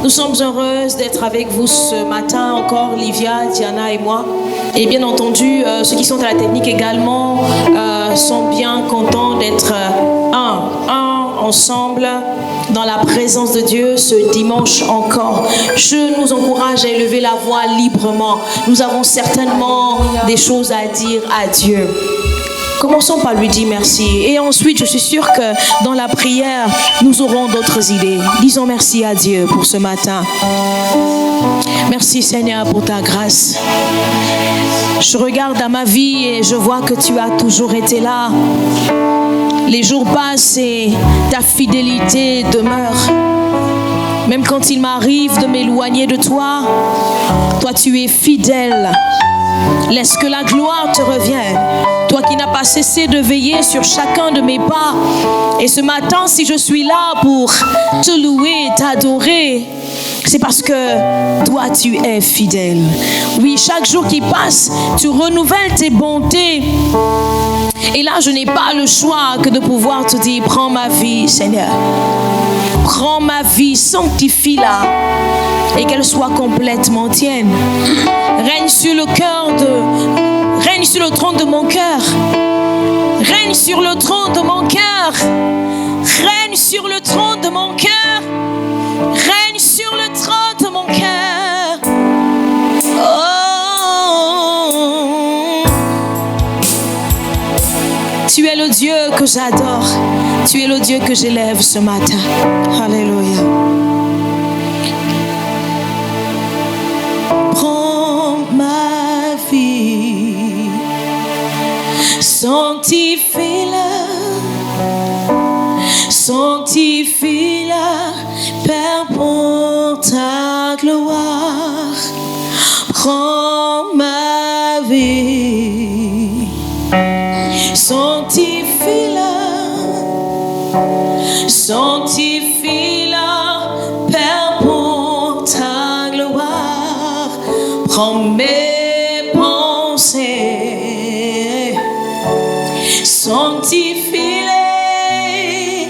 Nous sommes heureuses d'être avec vous ce matin encore, Livia, Diana et moi. Et bien entendu, ceux qui sont à la technique également sont bien contents d'être ensemble dans la présence de Dieu ce dimanche encore. Je nous encourage à élever la voix librement. Nous avons certainement des choses à dire à Dieu. Commençons par lui dire merci. Et ensuite, je suis sûre que dans la prière, nous aurons d'autres idées. Disons merci à Dieu pour ce matin. Merci Seigneur pour ta grâce. Je regarde à ma vie et je vois que tu as toujours été là. Les jours passent et ta fidélité demeure. Même quand il m'arrive de m'éloigner de toi, toi tu es fidèle. Laisse que la gloire te revienne. Toi qui n'as pas cessé de veiller sur chacun de mes pas. Et ce matin, si je suis là pour te louer, t'adorer, c'est parce que toi, tu es fidèle. Oui, chaque jour qui passe, tu renouvelles tes bontés. Et là, je n'ai pas le choix que de pouvoir te dire, prends ma vie, Seigneur. Prends ma vie, sanctifie-la. Et qu'elle soit complètement tienne. Règne sur le trône de mon cœur. Règne sur le trône de mon cœur. Règne sur le trône de mon cœur. Règne sur le trône de mon cœur. Oh. Tu es le Dieu que j'adore. Tu es le Dieu que j'élève ce matin. Alléluia. Prends ma vie, sanctifie-la, sanctifie-la, Père, pour ta gloire. Prends ma vie, sanctifie-la, sanctifie-la, Père, pour ta gloire. Prends mes pensées, sanctifie-les,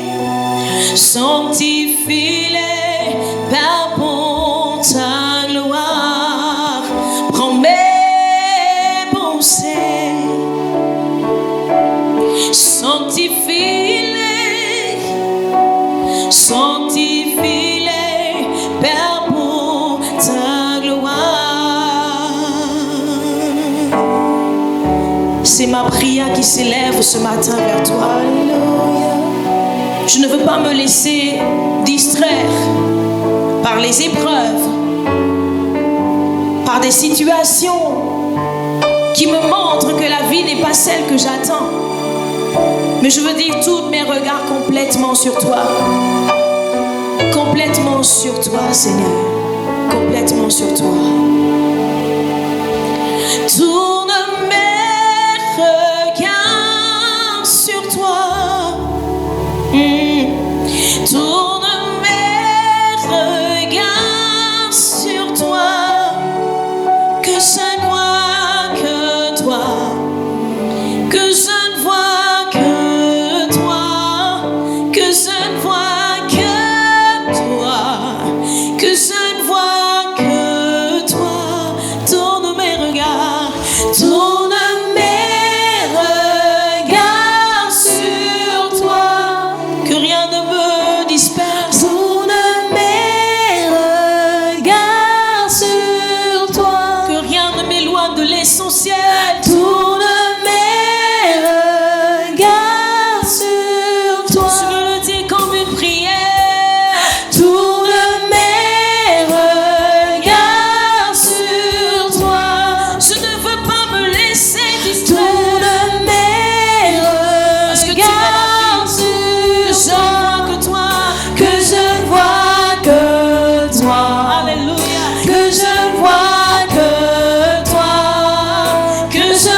sanctifie-les, Père, pour ta gloire. Prends mes pensées, sanctifie-les, sanctifie-les, Père, pour ta gloire. C'est ma prière qui s'élève ce matin vers toi. Je ne veux pas me laisser distraire par les épreuves, par des situations qui me montrent que la vie n'est pas celle que j'attends. Mais je veux dire tous mes regards complètement sur toi. Complètement sur toi, Seigneur. Complètement sur toi. Tourne mes regards sur toi. Tourne mes regards sur toi. Que je ne vois que toi. Que je ne vois que toi. Que je ne vois que toi. Que je ne vois que toi. Tourne mes regards. Tourne mes regards sur toi. Que rien ne me disperse. Tourne mes regards sur toi. Que rien ne m'éloigne de l'essentiel. Tourne mes regards sur toi. Je veux le dire comme une prière. Tourne mes regards sur toi. Je ne veux pas me laisser distraire. Tourne mes regards sur toi. Que je ne vois que toi. Alléluia. Que je ne vois que toi. Que je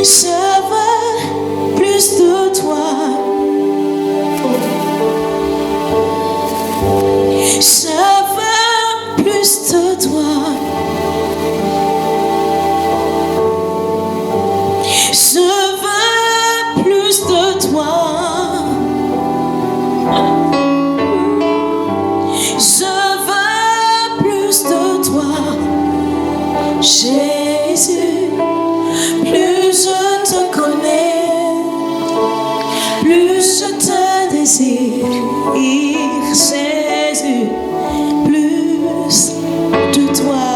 Je veux plus de toi. Je veux plus de toi. Je veux plus de toi. Je veux plus de toi. Jésus, plus je te connais, plus je te désire. Jésus, plus de toi.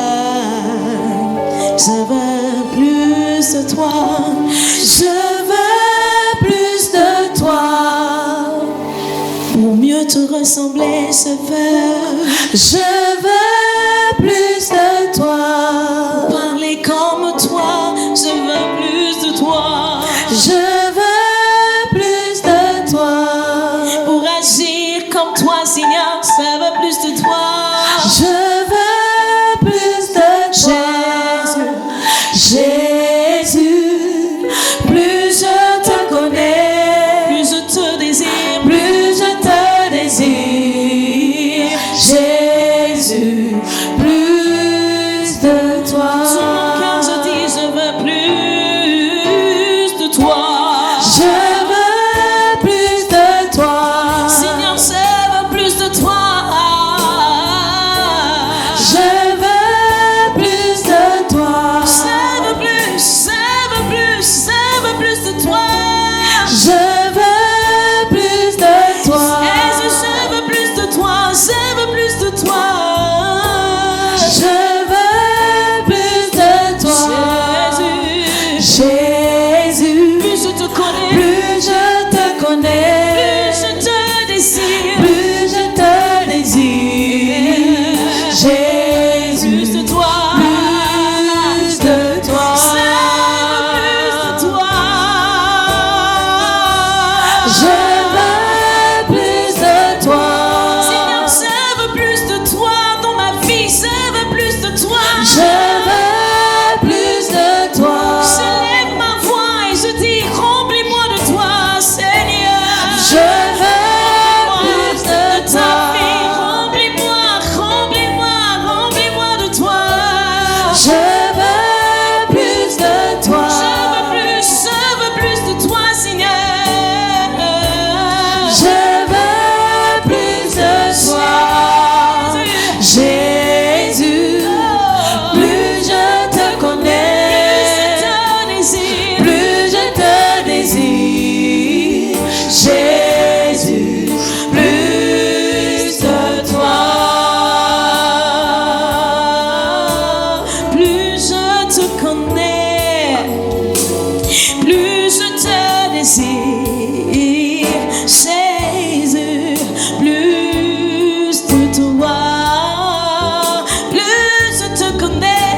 Je veux plus de toi. Je veux plus de toi. Pour mieux te ressembler, je veux plus de toi. Parler comme toi, je veux plus de toi. Je veux plus de toi. Pour agir comme toi, Seigneur, je veux plus de toi. Je veux plus de toi. Jésus, plus je te connais, plus je te désire, plus je te désire. Jésus, plus de toi. Sur mon cœur je dis, je veux plus de toi. Je veux plus de toi. Seigneur, je veux plus de toi. Je veux plus de toi. Je veux plus, je veux plus, je veux plus de toi. Je veux plus de toi. Jésus, je veux plus de toi. Je veux plus de toi. Je veux plus de toi. Jésus, plus je te connais, plus je te connais, plus je te désire, plus je te désire. Jésus, plus de toi, plus de toi. Je veux plus de toi. Je veux plus de toi. Seigneur, je veux plus de toi dans ma vie. Je veux plus de toi. Je veux plus de toi. Je lève ma voix et je dis, remplis-moi de toi, Seigneur. Je veux plus de ta vie. Remplis-moi, remplis-moi, remplis-moi de toi. Je veux plus de toi. Je veux plus de toi, Seigneur. Je veux plus de toi. Jésus, plus je te connais, plus je te désire. Jésus, plus de toi. Plus je te connais, plus je te désire. Jésus, plus de toi. Plus je te connais,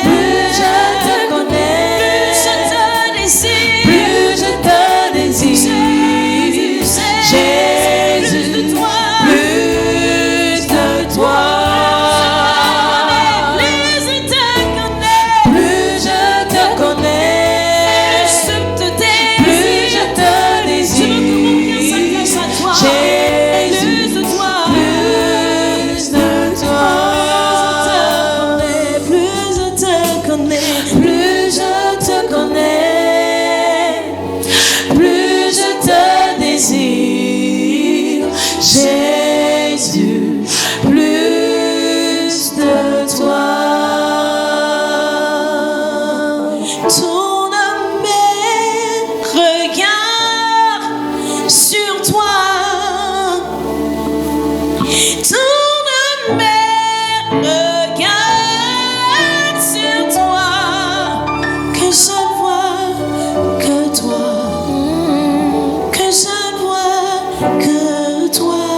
plus je te connais, plus je te désire, plus je te désire. Jésus, plus de toi, plus de toi. Plus je te connais, plus je te connais, plus je te désire, plus je te désire. Jésus, plus de toi, plus de toi. Plus je te connais, plus je te connais, plus je te désire. Jésus, plus de toi. Tourne mes regards sur toi. Tourne mes regards sur toi. Que je ne vois que toi. Que je ne vois que toi.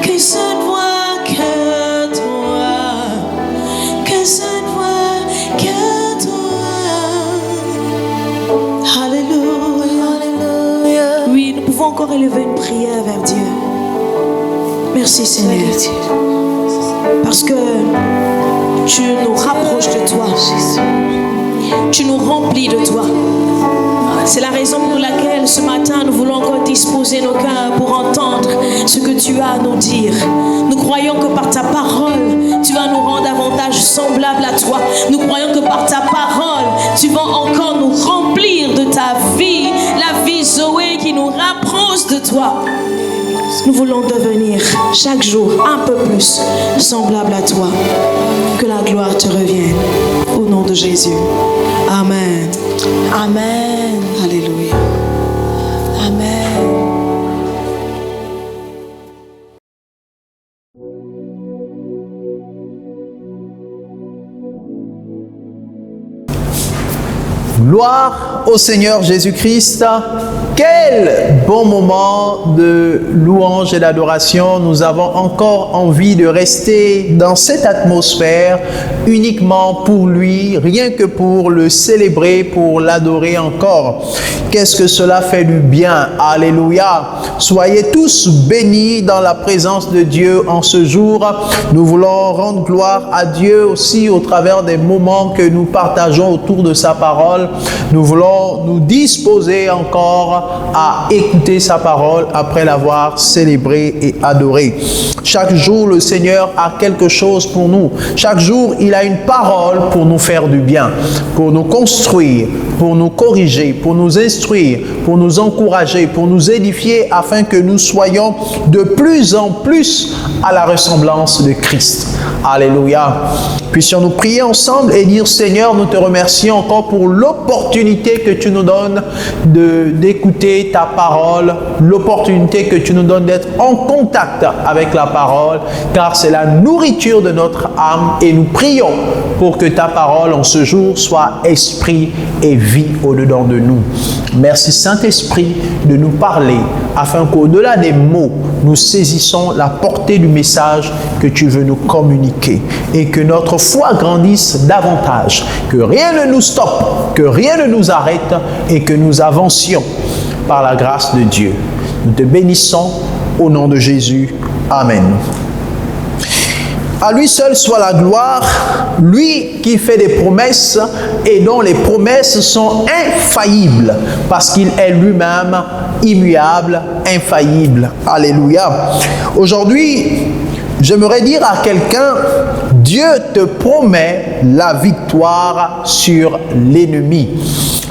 Que je ne vois que toi. Que je ne vois que toi. Alléluia. Oui, nous pouvons encore élever une prière vers Dieu. Merci Seigneur. Parce que tu nous rapproches de toi. tu nous remplis de toi. C'est la raison pour laquelle ce matin nous voulons encore disposer nos cœurs pour entendre ce que tu as à nous dire. Nous croyons que par ta parole, tu vas nous rendre davantage semblables à toi. Nous croyons que par ta parole, tu vas encore nous remplir de ta vie, la vie Zoé qui nous rapproche de toi. Nous voulons devenir chaque jour un peu plus semblable à toi. Que la gloire te revienne. Au nom de Jésus. Amen. Amen. Alléluia. Amen. Gloire au Seigneur Jésus-Christ. Quel bon moment de louange et d'adoration. Nous avons encore envie de rester dans cette atmosphère uniquement pour lui, rien que pour le célébrer, pour l'adorer encore. Qu'est-ce que cela fait du bien. Alléluia. Soyez tous bénis dans la présence de Dieu en ce jour. Nous voulons rendre gloire à Dieu aussi au travers des moments que nous partageons autour de sa parole. Nous voulons nous disposer encore à écouter sa parole après l'avoir célébrée et adorée. Chaque jour, le Seigneur a quelque chose pour nous. Chaque jour, il a une parole pour nous faire du bien, pour nous construire, pour nous corriger, pour nous instruire, pour nous encourager, pour nous édifier afin que nous soyons de plus en plus à la ressemblance de Christ. Alléluia. Puissions-nous prier ensemble et dire: Seigneur, nous te remercions encore pour l'opportunité que tu nous donnes d'écouter ta parole, l'opportunité que tu nous donnes d'être en contact avec la parole, car c'est la nourriture de notre âme, et nous prions pour que ta parole en ce jour soit esprit et vie au-dedans de nous. Merci Saint-Esprit de nous parler afin qu'au-delà des mots, nous saisissons la portée du message que tu veux nous communiquer et que notre foi grandisse davantage, que rien ne nous stoppe, que rien ne nous arrête et que nous avancions par la grâce de Dieu. Nous te bénissons au nom de Jésus. Amen. À lui seul soit la gloire, lui qui fait des promesses et dont les promesses sont infaillibles, parce qu'il est lui-même immuable, infaillible. Alléluia. Aujourd'hui, j'aimerais dire à quelqu'un: Dieu te promet la victoire sur l'ennemi.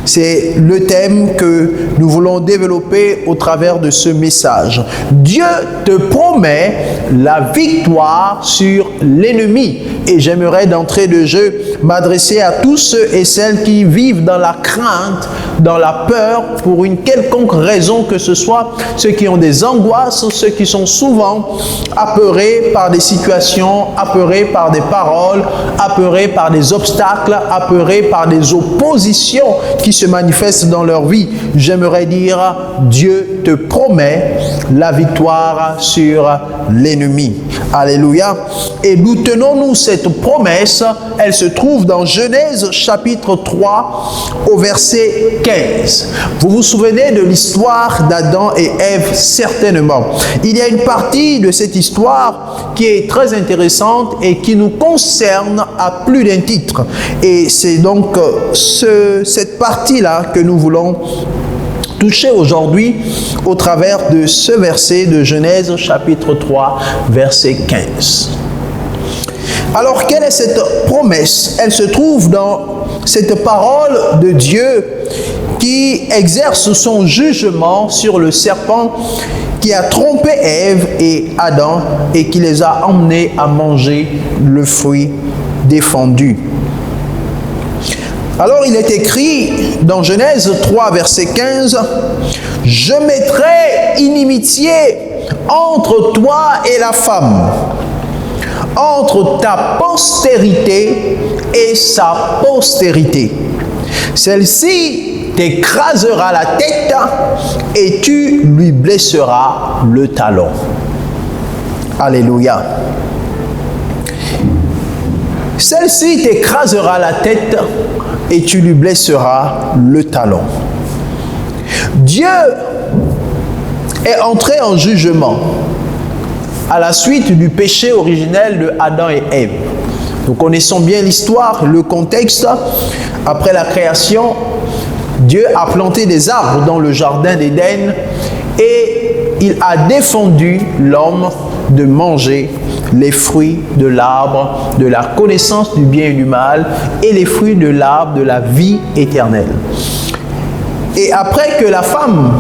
C'est le thème que nous voulons développer au travers de ce message. Dieu te promet la victoire sur l'ennemi. Et j'aimerais d'entrée de jeu m'adresser à tous ceux et celles qui vivent dans la crainte, dans la peur, pour une quelconque raison que ce soit, ceux qui ont des angoisses, ceux qui sont souvent apeurés par des situations, apeurés par des paroles, apeurés par des obstacles, apeurés par des oppositions qui se manifestent dans leur vie. J'aimerais dire: Dieu te promet la victoire sur l'ennemi. Alléluia. Et d'où tenons-nous cette promesse? Elle se trouve dans Genèse chapitre 3 au verset 15. Vous vous souvenez de l'histoire d'Adam et Ève certainement. Il y a une partie de cette histoire qui est très intéressante et qui nous concerne à plus d'un titre. Et c'est donc cette partie-là que nous voulons toucher aujourd'hui au travers de ce verset de Genèse chapitre 3 verset 15. Alors, quelle est cette promesse? Elle se trouve dans cette parole de Dieu qui exerce son jugement sur le serpent qui a trompé Ève et Adam et qui les a emmenés à manger le fruit défendu. Alors il est écrit dans Genèse 3 verset 15: « Je mettrai inimitié entre toi et la femme, entre ta postérité et sa postérité. Celle-ci t'écrasera la tête et tu lui blesseras le talon. » Alléluia. Celle-ci t'écrasera la tête et tu lui blesseras le talon. Dieu est entré en jugement à la suite du péché originel de Adam et Ève. Nous connaissons bien l'histoire, le contexte. Après la création, Dieu a planté des arbres dans le jardin d'Éden et il a défendu l'homme de manger les fruits de l'arbre de la connaissance du bien et du mal et les fruits de l'arbre de la vie éternelle. Et après que la femme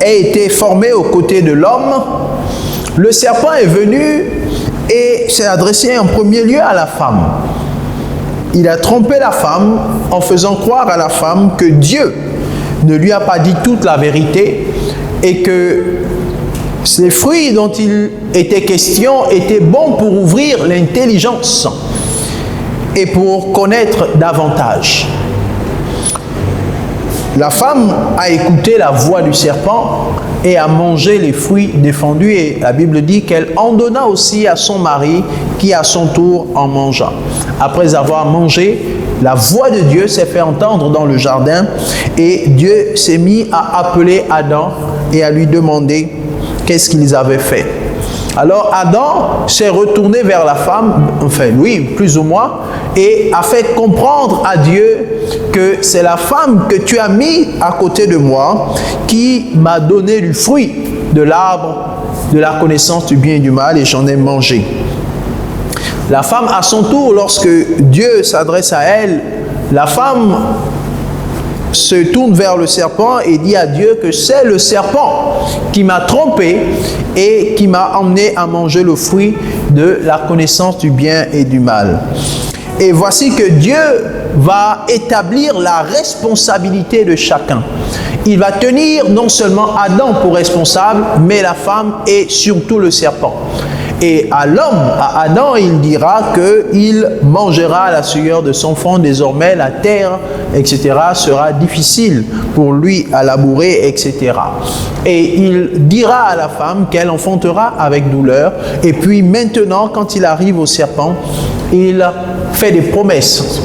ait été formée aux côtés de l'homme, le serpent est venu et s'est adressé en premier lieu à la femme. Il a trompé la femme en faisant croire à la femme que Dieu ne lui a pas dit toute la vérité et que ces fruits dont il était question étaient bons pour ouvrir l'intelligence et pour connaître davantage. La femme a écouté la voix du serpent et a mangé les fruits défendus, et la Bible dit qu'elle en donna aussi à son mari qui à son tour en mangea. Après avoir mangé, la voix de Dieu s'est fait entendre dans le jardin et Dieu s'est mis à appeler Adam et à lui demander qu'est-ce qu'ils avaient fait. Alors Adam s'est retourné vers la femme, enfin oui, plus ou moins, et a fait comprendre à Dieu que c'est la femme que tu as mis à côté de moi qui m'a donné du fruit de l'arbre de la connaissance du bien et du mal et j'en ai mangé. La femme, à son tour, lorsque Dieu s'adresse à elle, la femme se tourne vers le serpent et dit à Dieu que c'est le serpent qui m'a trompé et qui m'a emmené à manger le fruit de la connaissance du bien et du mal. Et voici que Dieu va établir la responsabilité de chacun. Il va tenir non seulement Adam pour responsable, mais la femme et surtout le serpent. Et à l'homme, à Adam, il dira qu'il mangera à la sueur de son front. Désormais, la terre, etc., sera difficile pour lui à labourer, etc. Et il dira à la femme qu'elle enfantera avec douleur. Et puis maintenant, quand il arrive au serpent, il fait des promesses.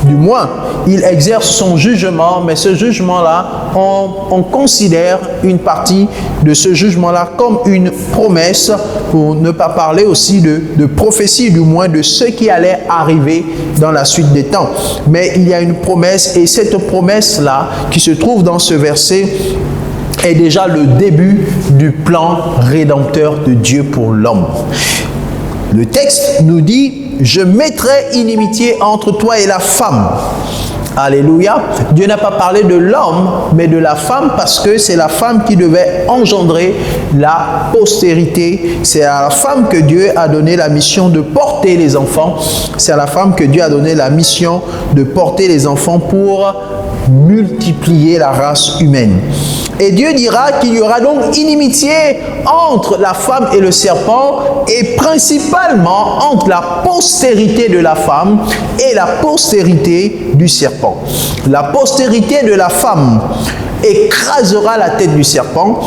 Du moins, il exerce son jugement, mais ce jugement-là, on considère une partie de ce jugement-là comme une promesse, pour ne pas parler aussi de prophétie, du moins de ce qui allait arriver dans la suite des temps. Mais il y a une promesse, et cette promesse-là, qui se trouve dans ce verset, est déjà le début du plan rédempteur de Dieu pour l'homme. Le texte nous dit: je mettrai inimitié entre toi et la femme. Alléluia. Dieu n'a pas parlé de l'homme, mais de la femme, parce que c'est la femme qui devait engendrer la postérité. C'est à la femme que Dieu a donné la mission de porter les enfants. C'est à la femme que Dieu a donné la mission de porter les enfants pour multiplier la race humaine. Et Dieu dira qu'il y aura donc inimitié entre la femme et le serpent, et principalement entre la postérité de la femme et la postérité du serpent. La postérité de la femme écrasera la tête du serpent,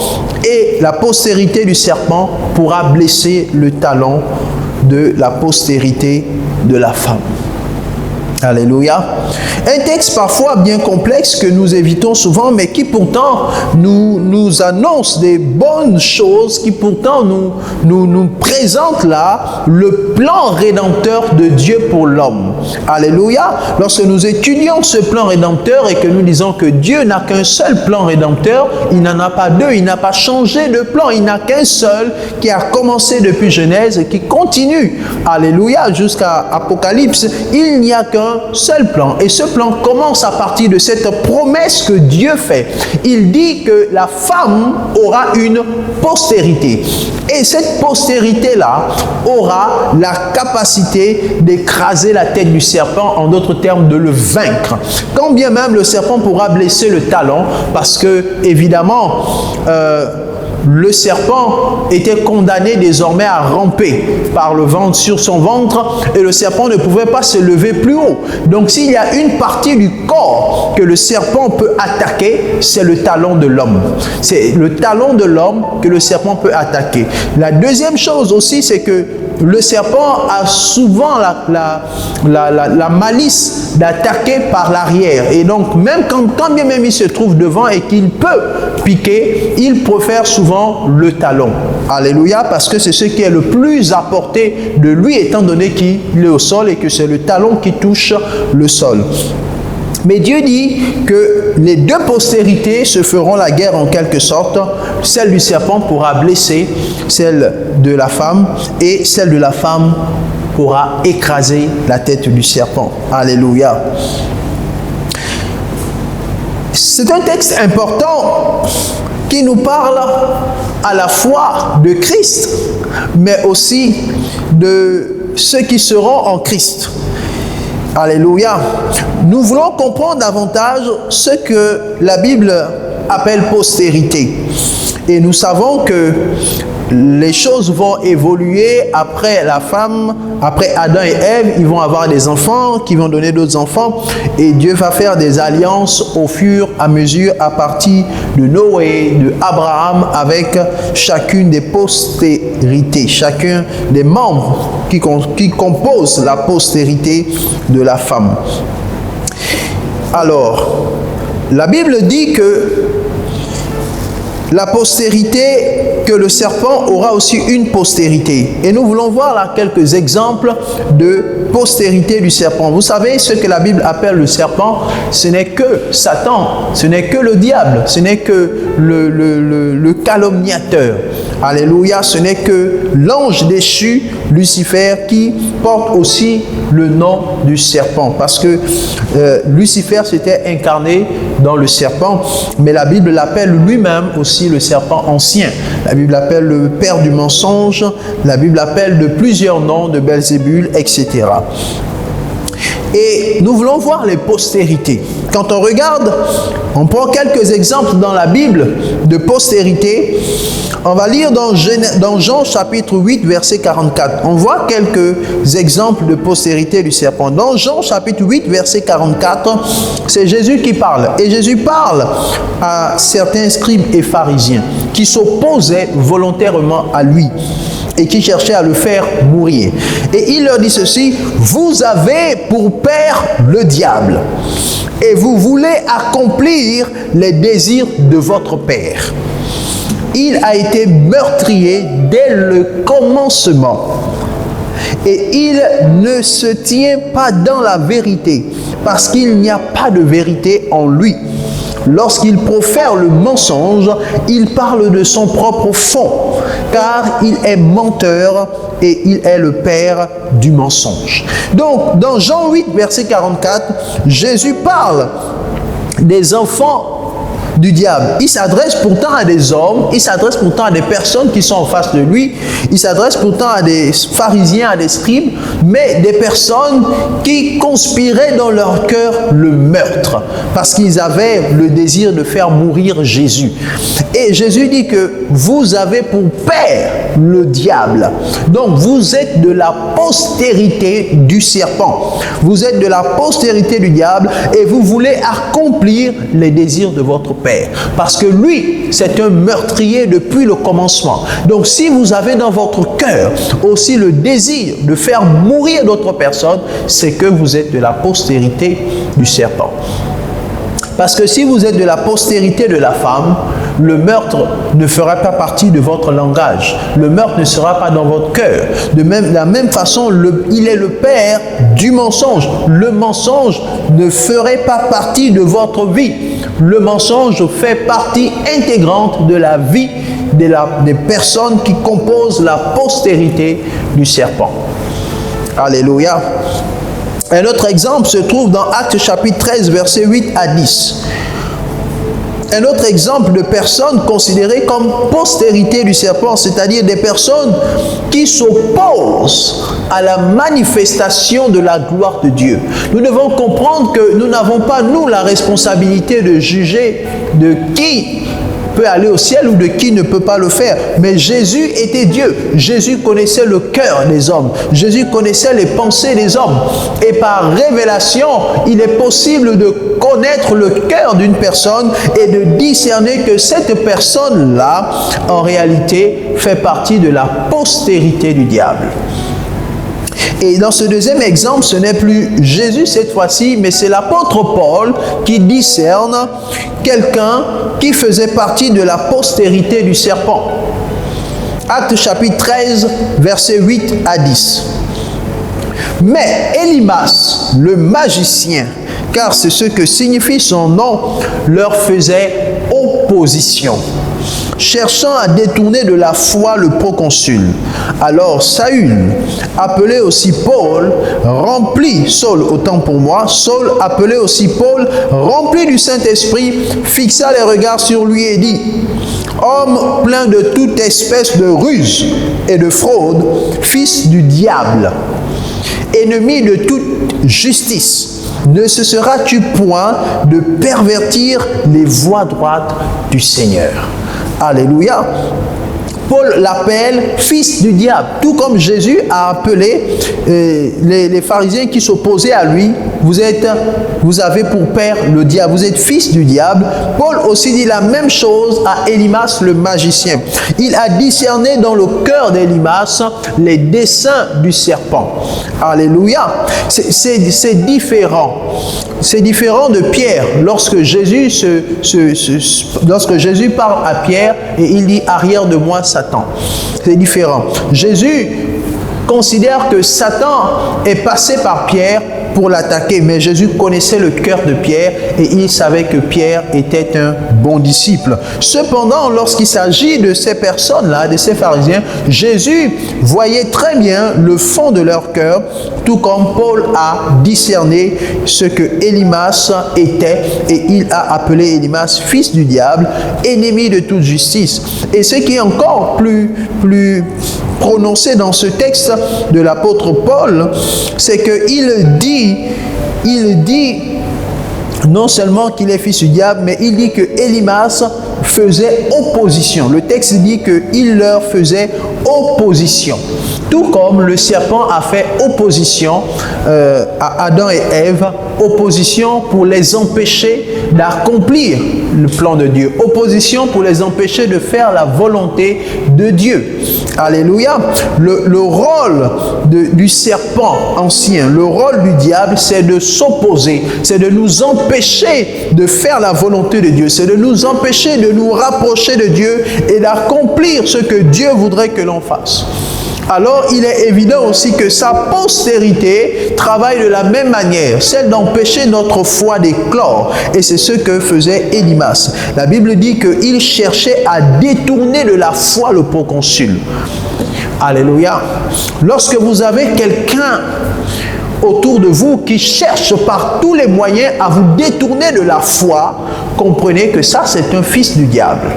et la postérité du serpent pourra blesser le talon de la postérité de la femme. Alléluia. Un texte parfois bien complexe que nous évitons souvent, mais qui pourtant nous annonce des bonnes choses, qui pourtant nous présente là le plan rédempteur de Dieu pour l'homme. Alléluia. Lorsque nous étudions ce plan rédempteur et que nous disons que Dieu n'a qu'un seul plan rédempteur, il n'en a pas deux, il n'a pas changé de plan, il n'a qu'un seul qui a commencé depuis Genèse et qui continue, alléluia, jusqu'à Apocalypse. Il n'y a qu'un seul plan, et ce plan commence à partir de cette promesse que Dieu fait. Il dit que la femme aura une postérité, et cette postérité-là aura la capacité d'écraser la tête du serpent, en d'autres termes de le vaincre. Quand bien même le serpent pourra blesser le talon, parce que évidemment le serpent était condamné désormais à ramper par le ventre, sur son ventre, et le serpent ne pouvait pas se lever plus haut. Donc s'il y a une partie du corps que le serpent peut attaquer, c'est le talon de l'homme. C'est le talon de l'homme que le serpent peut attaquer. La deuxième chose aussi, c'est que le serpent a souvent la malice d'attaquer par l'arrière. Et donc, même quand bien même il se trouve devant et qu'il peut piquer, il préfère souvent le talon. Alléluia, parce que c'est ce qui est le plus à portée de lui, étant donné qu'il est au sol et que c'est le talon qui touche le sol. Mais Dieu dit que les deux postérités se feront la guerre en quelque sorte. Celle du serpent pourra blesser celle de la femme et celle de la femme pourra écraser la tête du serpent. Alléluia. C'est un texte important qui nous parle à la fois de Christ, mais aussi de ceux qui seront en Christ. Alléluia. Nous voulons comprendre davantage ce que la Bible appelle postérité. Et nous savons que les choses vont évoluer après la femme, après Adam et Ève, ils vont avoir des enfants qui vont donner d'autres enfants et Dieu va faire des alliances au fur et à mesure à partir de Noé, de Abraham avec chacune des postérités, chacun des membres qui composent la postérité de la femme. Alors, la Bible dit que la postérité, que le serpent aura aussi une postérité. Et nous voulons voir là quelques exemples de postérité du serpent. Vous savez, ce que la Bible appelle le serpent, ce n'est que Satan, ce n'est que le diable, ce n'est que le calomniateur. Alléluia, ce n'est que l'ange déchu, Lucifer, qui porte aussi le nom du serpent. Parce que Lucifer s'était incarné dans le serpent, mais la Bible l'appelle lui-même aussi le serpent ancien. La Bible l'appelle le père du mensonge, la Bible l'appelle de plusieurs noms, de Belzébul, etc. Et nous voulons voir les postérités. Quand on regarde, on prend quelques exemples dans la Bible de postérité. On va lire dans Jean chapitre 8, verset 44. On voit quelques exemples de postérité du serpent. Dans Jean chapitre 8, verset 44, c'est Jésus qui parle. Et Jésus parle à certains scribes et pharisiens qui s'opposaient volontairement à lui et qui cherchaient à le faire mourir. Et il leur dit ceci: vous avez pour père le diable et vous voulez accomplir les désirs de votre père. Il a été meurtrier dès le commencement et il ne se tient pas dans la vérité parce qu'il n'y a pas de vérité en lui. Lorsqu'il profère le mensonge, il parle de son propre fond, car il est menteur et il est le père du mensonge. Donc, dans Jean 8, verset 44, Jésus parle des enfants du diable. Il s'adresse pourtant à des hommes, il s'adresse pourtant à des personnes qui sont en face de lui, il s'adresse pourtant à des pharisiens, à des scribes, mais des personnes qui conspiraient dans leur cœur le meurtre, parce qu'ils avaient le désir de faire mourir Jésus. Et Jésus dit que vous avez pour père le diable. Donc vous êtes de la postérité du serpent. Vous êtes de la postérité du diable et vous voulez accomplir les désirs de votre père. Parce que lui, c'est un meurtrier depuis le commencement. Donc si vous avez dans votre cœur aussi le désir de faire mourir d'autres personnes, c'est que vous êtes de la postérité du serpent. Parce que si vous êtes de la postérité de la femme, le meurtre ne fera pas partie de votre langage. Le meurtre ne sera pas dans votre cœur. De la même façon, il est le père du mensonge. Le mensonge ne ferait pas partie de votre vie. Le mensonge fait partie intégrante de la vie des personnes qui composent la postérité du serpent. Alléluia. Un autre exemple se trouve dans Actes chapitre 13, versets 8 à 10. Un autre exemple de personnes considérées comme postérité du serpent, c'est-à-dire des personnes qui s'opposent à la manifestation de la gloire de Dieu. Nous devons comprendre que nous n'avons pas, nous, la responsabilité de juger de qui peut aller au ciel ou de qui ne peut pas le faire. Mais Jésus était Dieu. Jésus connaissait le cœur des hommes. Jésus connaissait les pensées des hommes. Et par révélation, il est possible de connaître le cœur d'une personne et de discerner que cette personne-là, en réalité, fait partie de la postérité du diable. Et dans ce deuxième exemple, ce n'est plus Jésus cette fois-ci, mais c'est l'apôtre Paul qui discerne quelqu'un qui faisait partie de la postérité du serpent. Actes chapitre 13, versets 8 à 10. Mais Élimas, le magicien, car c'est ce que signifie son nom, leur faisait opposition, cherchant à détourner de la foi le proconsul. Alors Saül, appelé aussi Paul, rempli, Saul autant pour moi, Saul, appelé aussi Paul, rempli du Saint-Esprit, fixa les regards sur lui et dit: homme plein de toute espèce de ruse et de fraude, fils du diable, ennemi de toute justice, ne cesseras-tu point de pervertir les voies droites du Seigneur? Alléluia. Paul l'appelle fils du diable, tout comme Jésus a appelé les pharisiens qui s'opposaient à lui: vous avez pour père le diable, vous êtes fils du diable. Paul aussi dit la même chose à Élimas le magicien. Il a discerné dans le cœur d'Élimas les desseins du serpent. Alléluia. C'est différent. C'est différent de Pierre. Lorsque Jésus parle à Pierre et il dit: arrière de moi Satan. C'est différent. Jésus considère que Satan est passé par Pierre pour l'attaquer, mais Jésus connaissait le cœur de Pierre et il savait que Pierre était un bon disciple. Cependant, lorsqu'il s'agit de ces personnes-là, de ces pharisiens, Jésus voyait très bien le fond de leur cœur, tout comme Paul a discerné ce que Élimas était, et il a appelé Élimas fils du diable, ennemi de toute justice. Et ce qui est encore plus prononcé dans ce texte de l'apôtre Paul, c'est qu'il dit non seulement qu'il est fils du diable, mais il dit que Élimas faisait opposition. Le texte dit qu'il leur faisait opposition. Tout comme le serpent a fait opposition à Adam et Ève, opposition pour les empêcher d'accomplir le plan de Dieu, opposition pour les empêcher de faire la volonté de Dieu. Alléluia. Le rôle du serpent ancien, le rôle du diable, c'est de s'opposer, c'est de nous empêcher de faire la volonté de Dieu, c'est de nous empêcher de nous rapprocher de Dieu et d'accomplir ce que Dieu voudrait que l'on fasse. Alors, il est évident aussi que sa postérité travaille de la même manière, celle d'empêcher notre foi d'éclore. Et c'est ce que faisait Élimas. La Bible dit qu'il cherchait à détourner de la foi le proconsul. Alléluia. Lorsque vous avez quelqu'un autour de vous qui cherche par tous les moyens à vous détourner de la foi, comprenez que ça, c'est un fils du diable.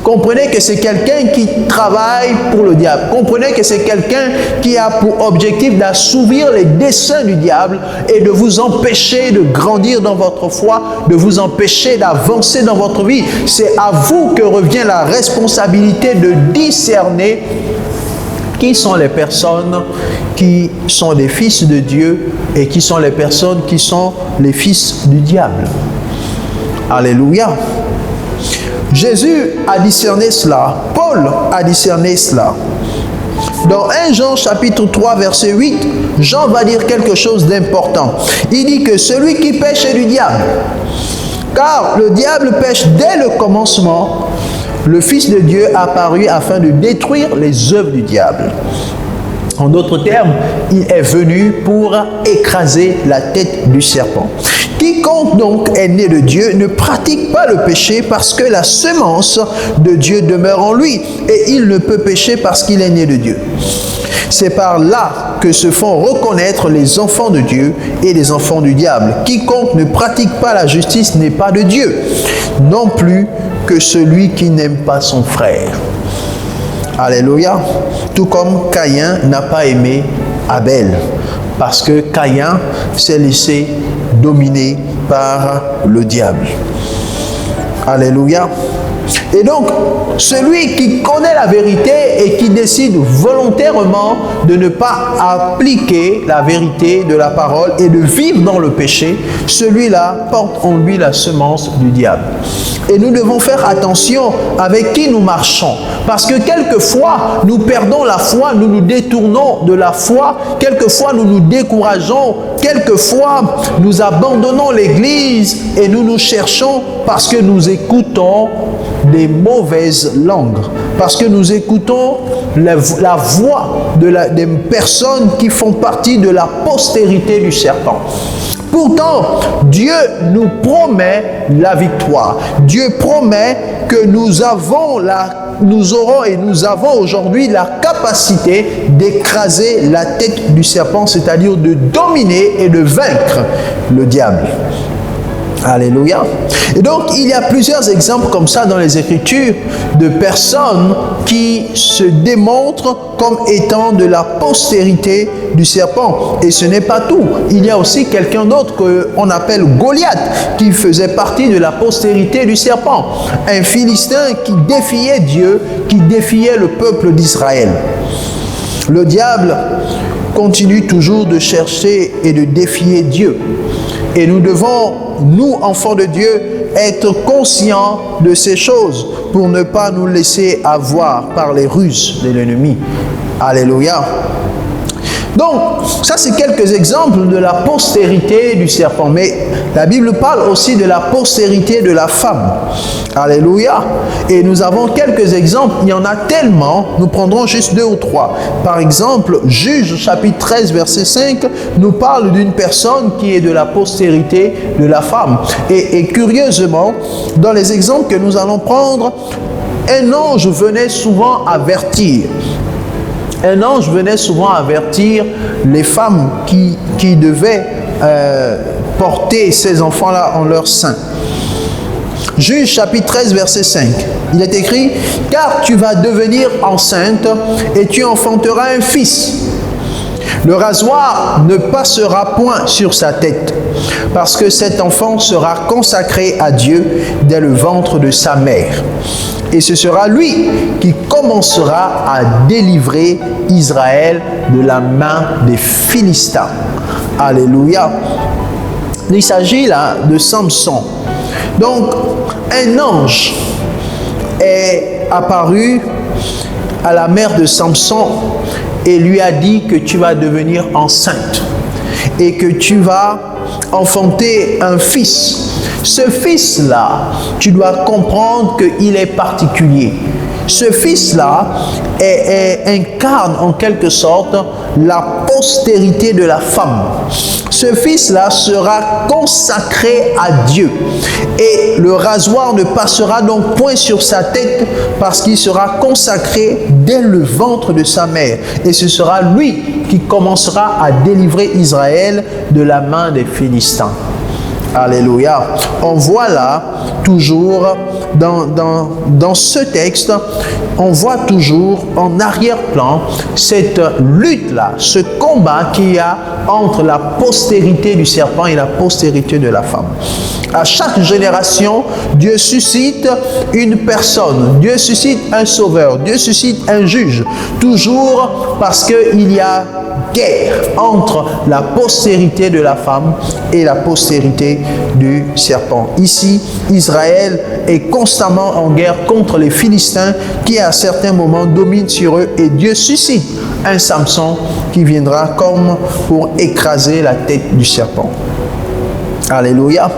Comprenez que c'est quelqu'un qui travaille pour le diable. Comprenez que c'est quelqu'un qui a pour objectif d'assouvir les desseins du diable et de vous empêcher de grandir dans votre foi, de vous empêcher d'avancer dans votre vie. C'est à vous que revient la responsabilité de discerner qui sont les personnes qui sont des fils de Dieu et qui sont les personnes qui sont les fils du diable. Alléluia. Jésus a discerné cela. Paul a discerné cela. Dans 1 Jean chapitre 3 verset 8, Jean va dire quelque chose d'important. Il dit que celui qui pêche est du diable. Car le diable pêche dès le commencement. Le Fils de Dieu apparut afin de détruire les œuvres du diable. En d'autres termes, il est venu pour écraser la tête du serpent. Quiconque donc est né de Dieu ne pratique pas le péché parce que la semence de Dieu demeure en lui et il ne peut pécher parce qu'il est né de Dieu. C'est par là que se font reconnaître les enfants de Dieu et les enfants du diable. Quiconque ne pratique pas la justice n'est pas de Dieu, non plus que celui qui n'aime pas son frère. Alléluia. Tout comme Caïn n'a pas aimé Abel, parce que Caïn s'est laissé dominer par le diable. Alléluia. Et donc, celui qui connaît la vérité et qui décide volontairement de ne pas appliquer la vérité de la parole et de vivre dans le péché, celui-là porte en lui la semence du diable. Et nous devons faire attention avec qui nous marchons. Parce que quelquefois, nous perdons la foi, nous nous détournons de la foi, quelquefois nous nous décourageons, quelquefois nous abandonnons l'église et nous nous cherchons parce que nous écoutons des mauvaises langues, parce que nous écoutons la voix des personnes qui font partie de la postérité du serpent. Pourtant, Dieu nous promet la victoire. Dieu promet que nous avons aujourd'hui la capacité d'écraser la tête du serpent, c'est-à-dire de dominer et de vaincre le diable. Alléluia. Et donc, il y a plusieurs exemples comme ça dans les Écritures de personnes qui se démontrent comme étant de la postérité du serpent. Et ce n'est pas tout. Il y a aussi quelqu'un d'autre qu'on appelle Goliath, qui faisait partie de la postérité du serpent. Un Philistin qui défiait Dieu, qui défiait le peuple d'Israël. Le diable continue toujours de chercher et de défier Dieu. Et nous devons, nous, enfants de Dieu, être conscients de ces choses pour ne pas nous laisser avoir par les ruses de l'ennemi. Alléluia. Donc, ça c'est quelques exemples de la postérité du serpent. Mais la Bible parle aussi de la postérité de la femme. Alléluia. Et nous avons quelques exemples. Il y en a tellement. Nous prendrons juste 2 ou 3. Par exemple, Juge chapitre 13 verset 5 nous parle d'une personne qui est de la postérité de la femme. Et curieusement, dans les exemples que nous allons prendre, un ange venait souvent avertir. Un ange venait souvent avertir les femmes qui devaient porter ces enfants-là en leur sein. Juge chapitre 13 verset 5. Il est écrit « Car tu vas devenir enceinte et tu enfanteras un fils. Le rasoir ne passera point sur sa tête, parce que cet enfant sera consacré à Dieu dès le ventre de sa mère. Et ce sera lui qui commencera à délivrer Israël de la main des Philistins. » Alléluia. Il s'agit là de Samson. Donc, un ange est apparu à la mère de Samson et lui a dit que tu vas devenir enceinte et que tu vas enfanter un fils. Ce fils-là, tu dois comprendre qu'il est particulier. Ce fils-là incarne en quelque sorte la postérité de la femme. Ce fils-là sera consacré à Dieu. Et le rasoir ne passera donc point sur sa tête parce qu'il sera consacré dès le ventre de sa mère. Et ce sera lui qui commencera à délivrer Israël de la main des Philistins. Alléluia. On voit là, toujours, dans ce texte, on voit toujours en arrière-plan cette lutte-là, ce combat qu'il y a entre la postérité du serpent et la postérité de la femme. À chaque génération, Dieu suscite une personne, Dieu suscite un sauveur, Dieu suscite un juge, toujours parce qu'il y a guerre entre la postérité de la femme et la postérité du serpent. Ici, Israël est constamment en guerre contre les Philistins qui à certains moments dominent sur eux et Dieu suscite un Samson qui viendra comme pour écraser la tête du serpent. Alléluia.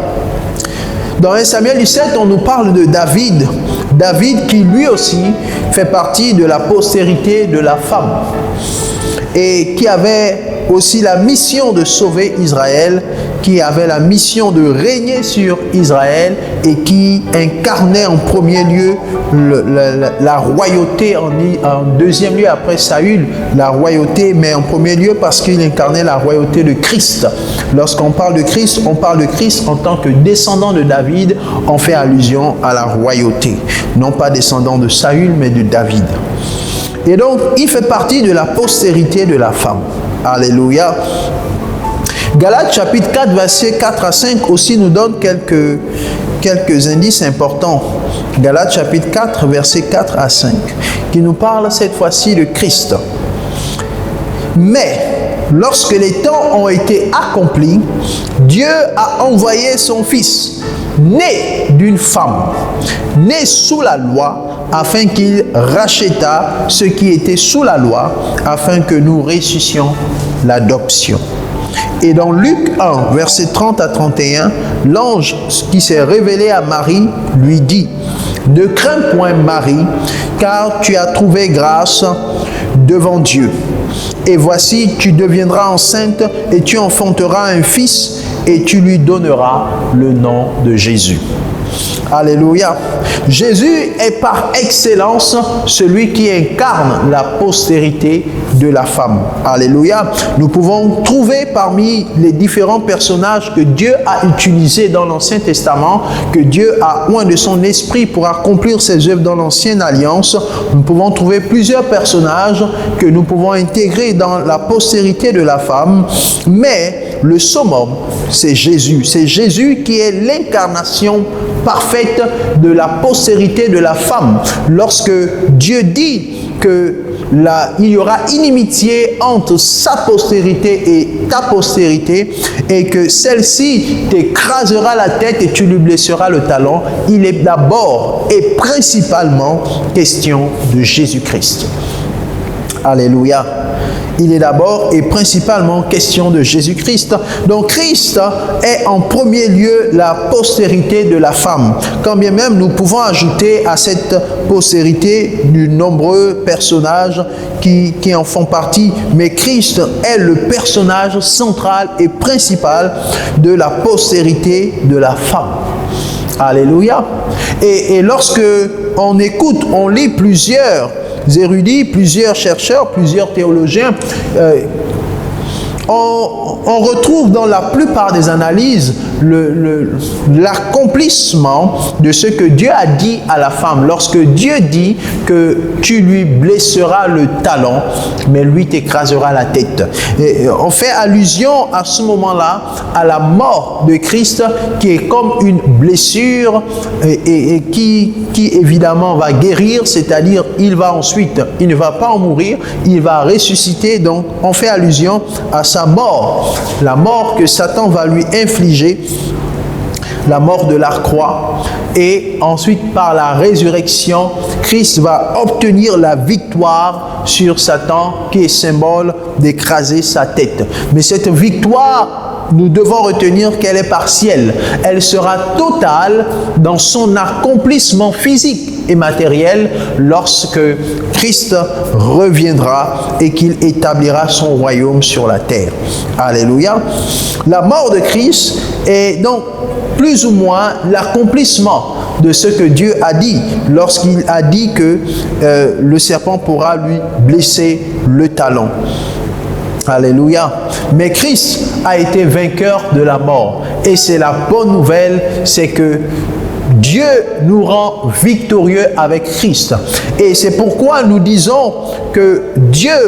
Dans 1 Samuel 17, on nous parle de David. David qui lui aussi fait partie de la postérité de la femme et qui avait aussi la mission de sauver Israël, qui avait la mission de régner sur Israël et qui incarnait en premier lieu la royauté, en deuxième lieu après Saül, la royauté, mais en premier lieu parce qu'il incarnait la royauté de Christ. Lorsqu'on parle de Christ, on parle de Christ en tant que descendant de David, on fait allusion à la royauté, non pas descendant de Saül, mais de David. Et donc, il fait partie de la postérité de la femme. Alléluia. Galates chapitre 4, versets 4 à 5 aussi nous donne quelques indices importants. Galates chapitre 4, versets 4 à 5, qui nous parle cette fois-ci de Christ. Mais, lorsque les temps ont été accomplis, Dieu a envoyé son Fils, né d'une femme, né sous la loi, afin qu'il rachètât ce qui était sous la loi, afin que nous ressuscitions l'adoption. Et dans Luc 1, versets 30 à 31, l'ange qui s'est révélé à Marie lui dit: « Ne crains point, Marie, car tu as trouvé grâce devant Dieu. Et voici, tu deviendras enceinte et tu enfanteras un fils et tu lui donneras le nom de Jésus. » Alléluia. Jésus est par excellence celui qui incarne la postérité de la femme. Alléluia. Nous pouvons trouver parmi les différents personnages que Dieu a utilisés dans l'Ancien Testament, que Dieu a oint de son esprit pour accomplir ses œuvres dans l'Ancienne Alliance. Nous pouvons trouver plusieurs personnages que nous pouvons intégrer dans la postérité de la femme, mais le summum, c'est Jésus. C'est Jésus qui est l'incarnation parfaite de la postérité de la femme. Lorsque Dieu dit qu'il y aura inimitié entre sa postérité et ta postérité, et que celle-ci t'écrasera la tête et tu lui blesseras le talon, il est d'abord et principalement question de Jésus-Christ. Alléluia. Il est d'abord et principalement question de Jésus-Christ. Donc Christ est en premier lieu la postérité de la femme. Quand bien même nous pouvons ajouter à cette postérité de nombreux personnages qui en font partie, mais Christ est le personnage central et principal de la postérité de la femme. Alléluia. Et lorsque on écoute, on lit plusieurs érudits, plusieurs chercheurs, plusieurs théologiens, on retrouve dans la plupart des analyses l'accomplissement de ce que Dieu a dit à la femme. Lorsque Dieu dit que tu lui blesseras le talon, mais lui t'écrasera la tête. Et on fait allusion à ce moment-là à la mort de Christ, qui est comme une blessure et qui évidemment va guérir, c'est-à-dire il ne va pas en mourir, il va ressusciter. Donc on fait allusion à sa mort, la mort que Satan va lui infliger, la mort de la croix, et ensuite par la résurrection, Christ va obtenir la victoire sur Satan, qui est symbole d'écraser sa tête. Mais cette victoire, nous devons retenir qu'elle est partielle. Elle sera totale dans son accomplissement physique et matériel lorsque Christ reviendra et qu'il établira son royaume sur la terre. Alléluia. La mort de Christ est donc plus ou moins l'accomplissement de ce que Dieu a dit lorsqu'il a dit que le serpent pourra lui blesser le talon. Alléluia. Mais Christ a été vainqueur de la mort. Et c'est la bonne nouvelle, c'est que Dieu nous rend victorieux avec Christ. Et c'est pourquoi nous disons que Dieu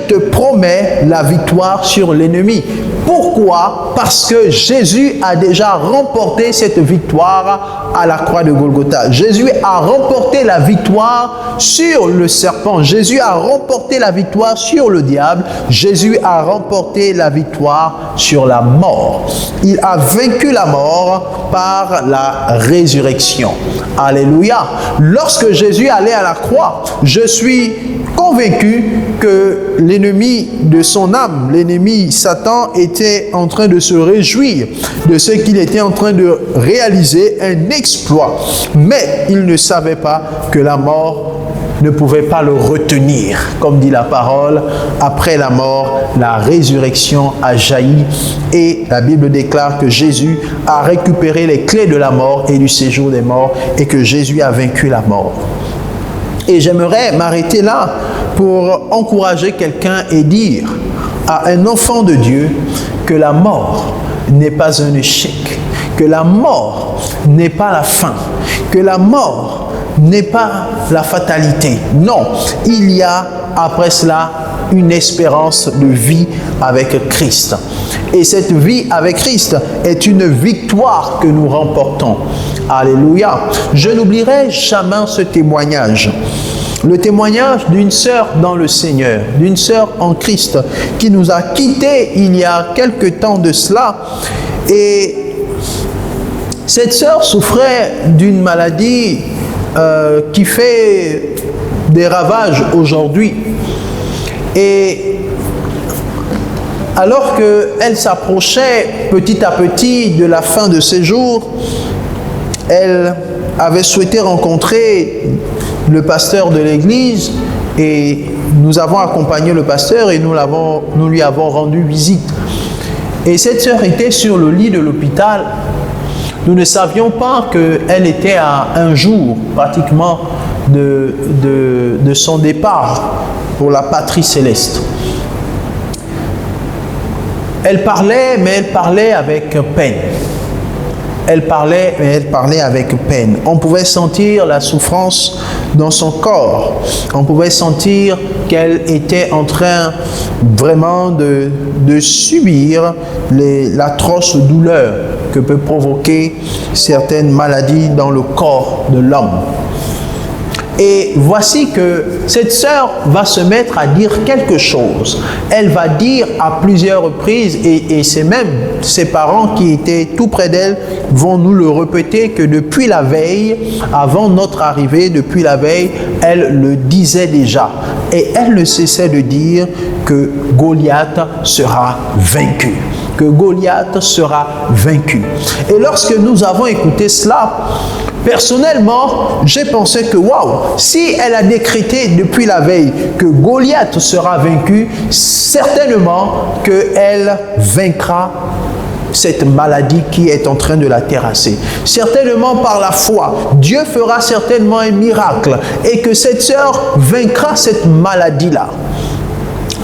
te promet la victoire sur l'ennemi. Pourquoi? Parce que Jésus a déjà remporté cette victoire à la croix de Golgotha. Jésus a remporté la victoire sur le serpent. Jésus a remporté la victoire sur le diable. Jésus a remporté la victoire sur la mort. Il a vaincu la mort par la résurrection. Alléluia. Lorsque Jésus allait à la croix, je suis convaincu que l'ennemi de son âme, l'ennemi Satan, était en train de se réjouir de ce qu'il était en train de réaliser, un exploit. Mais il ne savait pas que la mort ne pouvait pas le retenir. Comme dit la parole, après la mort, la résurrection a jailli, et la Bible déclare que Jésus a récupéré les clés de la mort et du séjour des morts, et que Jésus a vaincu la mort. Et j'aimerais m'arrêter là pour encourager quelqu'un et dire à un enfant de Dieu que la mort n'est pas un échec, que la mort n'est pas la fin, que la mort n'est pas la fatalité. Non, il y a après cela une espérance de vie avec Christ. Et cette vie avec Christ est une victoire que nous remportons. Alléluia. Je n'oublierai jamais ce témoignage. Le témoignage d'une sœur dans le Seigneur, d'une sœur en Christ, qui nous a quittés il y a quelque temps de cela. Et cette sœur souffrait d'une maladie qui fait des ravages aujourd'hui. Et alors qu'elle s'approchait petit à petit de la fin de ses jours, elle avait souhaité rencontrer le pasteur de l'église et nous avons accompagné le pasteur et nous lui avons rendu visite. Et cette sœur était sur le lit de l'hôpital. Nous ne savions pas qu'elle était à un jour pratiquement de son départ pour la patrie céleste. Elle parlait, mais elle parlait avec peine. Elle parlait, mais elle parlait avec peine. On pouvait sentir la souffrance dans son corps. On pouvait sentir qu'elle était en train vraiment de subir l'atroce douleur que peut provoquer certaines maladies dans le corps de l'homme. Et voici que cette sœur va se mettre à dire quelque chose. Elle va dire à plusieurs reprises, et c'est même ses parents qui étaient tout près d'elle vont nous le répéter, que depuis la veille, avant notre arrivée, depuis la veille, elle le disait déjà. Et elle ne cessait de dire que Goliath sera vaincu. Que Goliath sera vaincu. Et lorsque nous avons écouté cela, personnellement, j'ai pensé que waouh, si elle a décrété depuis la veille que Goliath sera vaincu, certainement qu'elle vaincra cette maladie qui est en train de la terrasser. Certainement par la foi, Dieu fera certainement un miracle et que cette sœur vaincra cette maladie-là.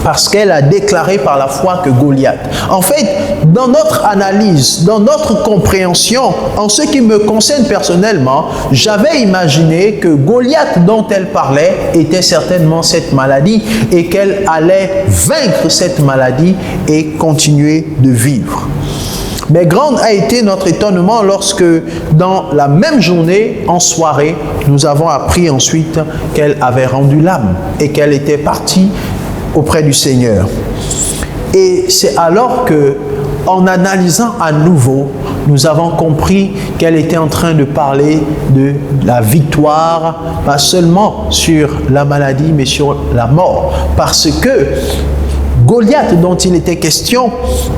Parce qu'elle a déclaré par la foi que Goliath. En fait, dans notre analyse, dans notre compréhension, en ce qui me concerne personnellement, j'avais imaginé que Goliath dont elle parlait était certainement cette maladie et qu'elle allait vaincre cette maladie et continuer de vivre. Mais grande a été notre étonnement lorsque, dans la même journée, en soirée, nous avons appris ensuite qu'elle avait rendu l'âme et qu'elle était partie auprès du Seigneur. Et c'est alors que, en analysant à nouveau, nous avons compris qu'elle était en train de parler de la victoire, pas seulement sur la maladie, mais sur la mort. Parce que Goliath, dont il était question,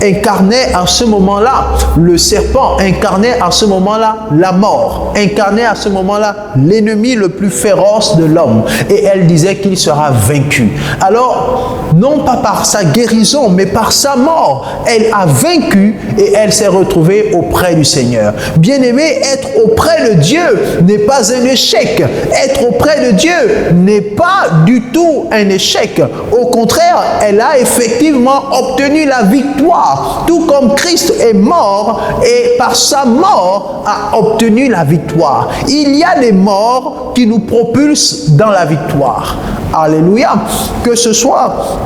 incarnait à ce moment-là le serpent, incarnait à ce moment-là la mort, incarnait à ce moment-là l'ennemi le plus féroce de l'homme. Et elle disait qu'il sera vaincu. Alors, non pas par sa guérison, mais par sa mort, elle a vaincu et elle s'est retrouvée auprès du Seigneur. Bien-aimé, être auprès de Dieu n'est pas un échec. Être auprès de Dieu n'est pas du tout un échec. Au contraire, elle a effectivement obtenu la victoire, tout comme Christ est mort et par sa mort a obtenu la victoire. Il y a des morts qui nous propulsent dans la victoire. Alléluia. Que ce soit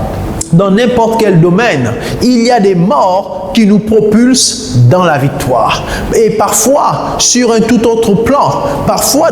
dans n'importe quel domaine, il y a des morts qui nous propulsent dans la victoire. Et parfois, sur un tout autre plan, parfois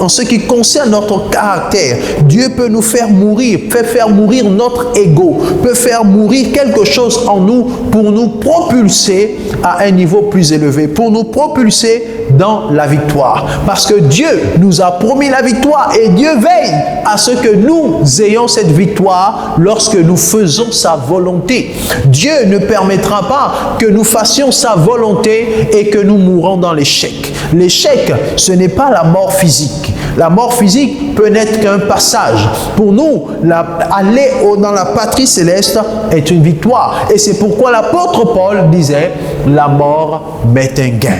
en ce qui concerne notre caractère, Dieu peut nous faire mourir, peut faire mourir notre ego, peut faire mourir quelque chose en nous pour nous propulser à un niveau plus élevé, pour nous propulser dans la victoire. Parce que Dieu nous a promis la victoire et Dieu veille à ce que nous ayons cette victoire lorsque nous faisons sa volonté. Dieu ne permettra pas que nous fassions sa volonté et que nous mourons dans l'échec. L'échec, ce n'est pas la mort physique. La mort physique peut n'être qu'un passage. Pour nous, aller dans la patrie céleste est une victoire. Et c'est pourquoi l'apôtre Paul disait, la mort m'est un gain.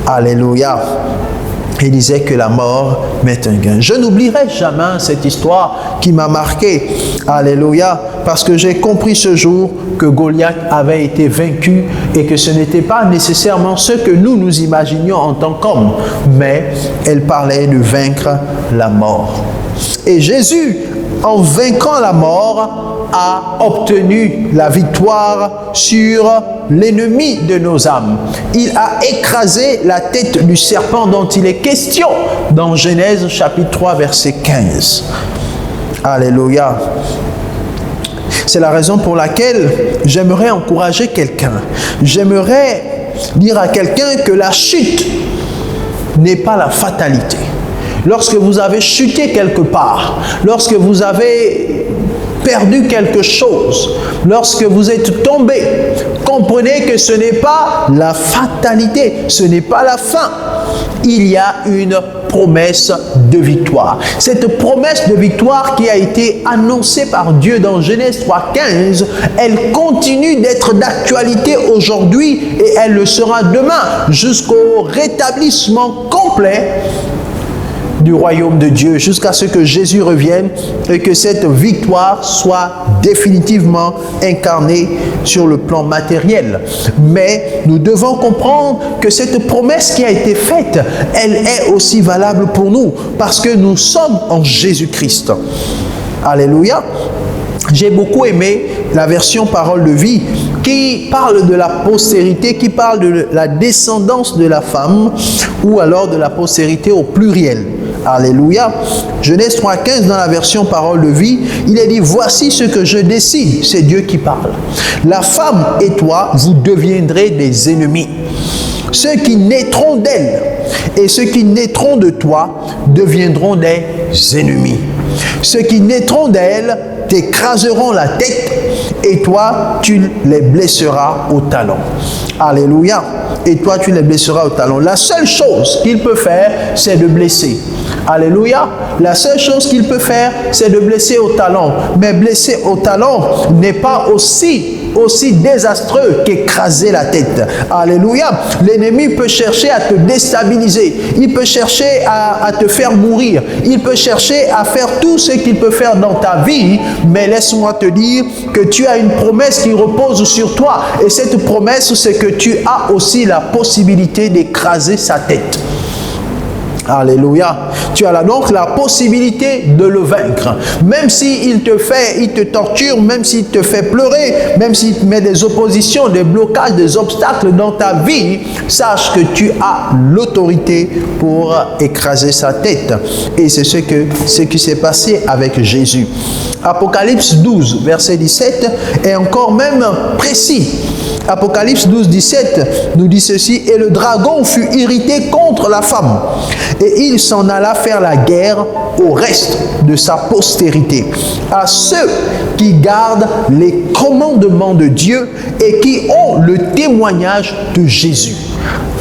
Alléluia. Il disait que la mort m'est un gain. Je n'oublierai jamais cette histoire qui m'a marqué. Alléluia. Parce que j'ai compris ce jour que Goliath avait été vaincu et que ce n'était pas nécessairement ce que nous imaginions en tant qu'hommes, mais elle parlait de vaincre la mort. Et Jésus, en vainquant la mort, a obtenu la victoire sur l'ennemi de nos âmes. Il a écrasé la tête du serpent dont il est question dans Genèse chapitre 3 verset 15. Alléluia. C'est la raison pour laquelle j'aimerais encourager quelqu'un. J'aimerais dire à quelqu'un que la chute n'est pas la fatalité. Lorsque vous avez chuté quelque part, lorsque vous avez perdu quelque chose, lorsque vous êtes tombé, comprenez que ce n'est pas la fatalité, ce n'est pas la fin. Il y a une promesse de victoire. Cette promesse de victoire qui a été annoncée par Dieu dans Genèse 3,15, elle continue d'être d'actualité aujourd'hui et elle le sera demain jusqu'au rétablissement complet du royaume de Dieu, jusqu'à ce que Jésus revienne et que cette victoire soit définitivement incarnée sur le plan matériel. Mais nous devons comprendre que cette promesse qui a été faite, elle est aussi valable pour nous, parce que nous sommes en Jésus-Christ. Alléluia. J'ai beaucoup aimé la version Parole de vie qui parle de la postérité, qui parle de la descendance de la femme, ou alors de la postérité au pluriel. Alléluia. Genèse 3,15 dans la version Parole de vie, il est dit: voici ce que je décide. C'est Dieu qui parle. La femme et toi, vous deviendrez des ennemis. Ceux qui naîtront d'elle et ceux qui naîtront de toi deviendront des ennemis. Ceux qui naîtront d'elle t'écraseront la tête et toi, tu les blesseras au talon. Alléluia. Et toi, tu les blesseras au talon. La seule chose qu'il peut faire, c'est de blesser. Alléluia. La seule chose qu'il peut faire, c'est de blesser au talon. Mais blesser au talon n'est pas aussi désastreux qu'écraser la tête. Alléluia. L'ennemi peut chercher à te déstabiliser. Il peut chercher à te faire mourir. Il peut chercher à faire tout ce qu'il peut faire dans ta vie. Mais laisse-moi te dire que tu as une promesse qui repose sur toi. Et cette promesse, c'est que tu as aussi la possibilité d'écraser sa tête. Alléluia. Tu as là donc la possibilité de le vaincre. Même s'il te torture, même s'il te fait pleurer, même s'il te met des oppositions, des blocages, des obstacles dans ta vie, sache que tu as l'autorité pour écraser sa tête. Et c'est ce qui s'est passé avec Jésus. Apocalypse 12, verset 17 est encore même précis. Apocalypse 12, 17 nous dit ceci: et le dragon fut irrité contre la femme, et il s'en alla faire la guerre au reste de sa postérité, à ceux qui gardent les commandements de Dieu et qui ont le témoignage de Jésus.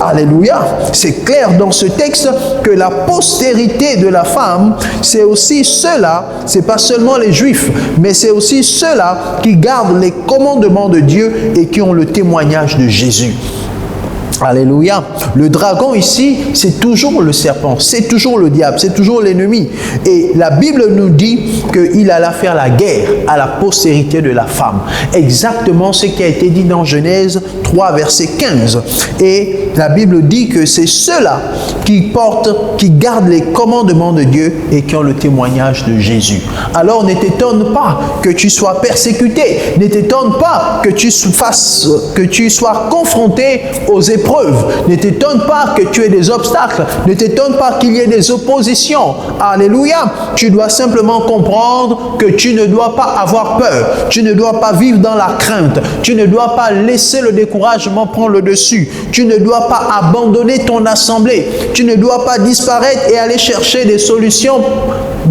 Alléluia. C'est clair dans ce texte que la postérité de la femme, c'est aussi ceux-là, c'est pas seulement les Juifs, mais c'est aussi ceux-là qui gardent les commandements de Dieu et qui ont le témoignage de Jésus. Alléluia. Le dragon ici, c'est toujours le serpent, c'est toujours le diable, c'est toujours l'ennemi. Et la Bible nous dit qu'il alla faire la guerre à la postérité de la femme. Exactement ce qui a été dit dans Genèse 3, verset 15. Et la Bible dit que c'est ceux-là qui gardent les commandements de Dieu et qui ont le témoignage de Jésus. Alors ne t'étonne pas que tu sois persécuté, ne t'étonne pas que tu sois confronté aux épreuves. Ne t'étonne pas que tu aies des obstacles. Ne t'étonne pas qu'il y ait des oppositions. Alléluia. Tu dois simplement comprendre que tu ne dois pas avoir peur. Tu ne dois pas vivre dans la crainte. Tu ne dois pas laisser le découragement prendre le dessus. Tu ne dois pas abandonner ton assemblée. Tu ne dois pas disparaître et aller chercher des solutions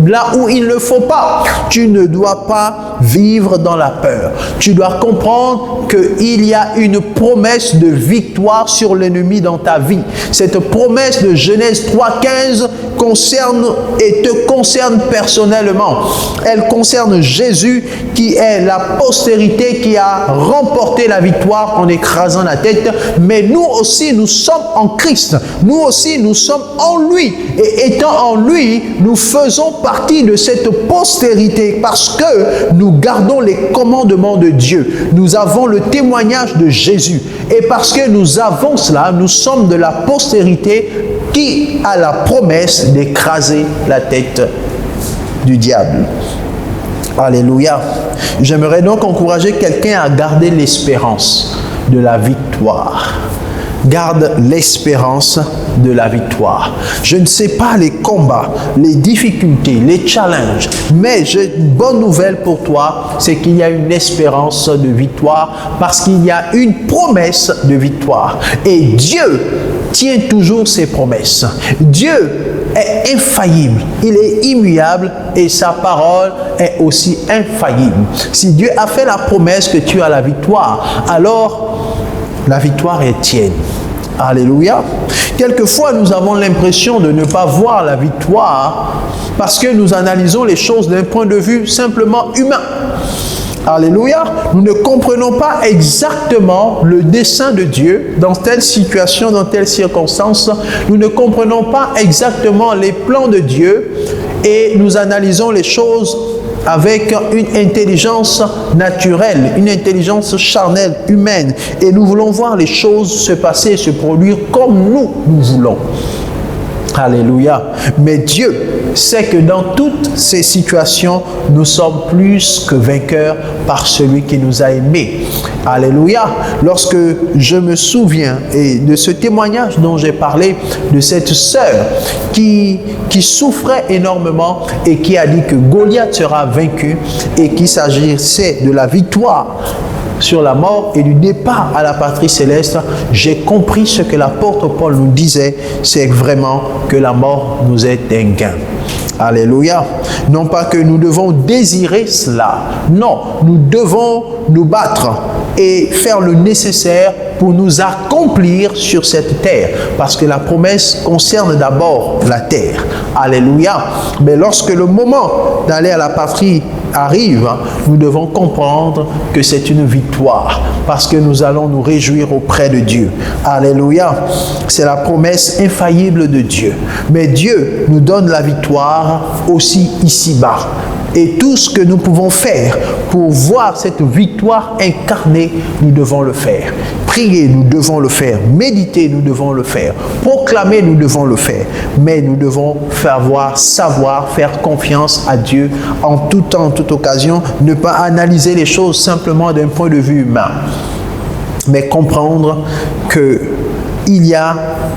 là où il ne faut pas. Tu ne dois pas vivre dans la peur. Tu dois comprendre qu'il y a une promesse de victoire sur l'ennemi dans ta vie. Cette promesse de Genèse 3,15 concerne et te concerne personnellement. Elle concerne Jésus qui est la postérité qui a remporté la victoire en écrasant la tête. Mais nous aussi, nous sommes en Christ. Nous aussi, nous sommes en lui. Et étant en lui, nous faisons partie de cette postérité parce que nous gardons les commandements de Dieu. Nous avons le témoignage de Jésus. Et parce que nous avons cela, nous sommes de la postérité qui a la promesse d'écraser la tête du diable. Alléluia. J'aimerais donc encourager quelqu'un à garder l'espérance de la victoire. Garde l'espérance de la victoire. Je ne sais pas les combats, les difficultés, les challenges, mais j'ai une bonne nouvelle pour toi, c'est qu'il y a une espérance de victoire parce qu'il y a une promesse de victoire. Et Dieu tient toujours ses promesses. Dieu est infaillible, il est immuable et sa parole est aussi infaillible. Si Dieu a fait la promesse que tu as la victoire, alors la victoire est tienne. Alléluia. Quelquefois, nous avons l'impression de ne pas voir la victoire parce que nous analysons les choses d'un point de vue simplement humain. Alléluia. Nous ne comprenons pas exactement le dessein de Dieu dans telle situation, dans telle circonstance. Nous ne comprenons pas exactement les plans de Dieu et nous analysons les choses avec une intelligence naturelle, une intelligence charnelle, humaine. Et nous voulons voir les choses se passer, se produire comme nous voulons. Alléluia. Mais Dieu sait que dans toutes ces situations, nous sommes plus que vainqueurs par celui qui nous a aimés. Alléluia. Lorsque je me souviens et de ce témoignage dont j'ai parlé, de cette sœur qui souffrait énormément et qui a dit que Goliath sera vaincu et qu'il s'agissait de la victoire sur la mort et du départ à la patrie céleste, j'ai compris ce que l'apôtre Paul nous disait, c'est vraiment que la mort nous est un gain. Alléluia. Non pas que nous devons désirer cela. Non, nous devons nous battre et faire le nécessaire pour nous accomplir sur cette terre. Parce que la promesse concerne d'abord la terre. Alléluia. Mais lorsque le moment d'aller à la patrie arrive, nous devons comprendre que c'est une victoire parce que nous allons nous réjouir auprès de Dieu. Alléluia. C'est la promesse infaillible de Dieu. Mais Dieu nous donne la victoire aussi ici-bas. Et tout ce que nous pouvons faire pour voir cette victoire incarnée, nous devons le faire. Prier, nous devons le faire. Méditer, nous devons le faire. Proclamer, nous devons le faire. Mais nous devons savoir faire confiance à Dieu en tout temps, en toute occasion. Ne pas analyser les choses simplement d'un point de vue humain, mais comprendre qu'il y a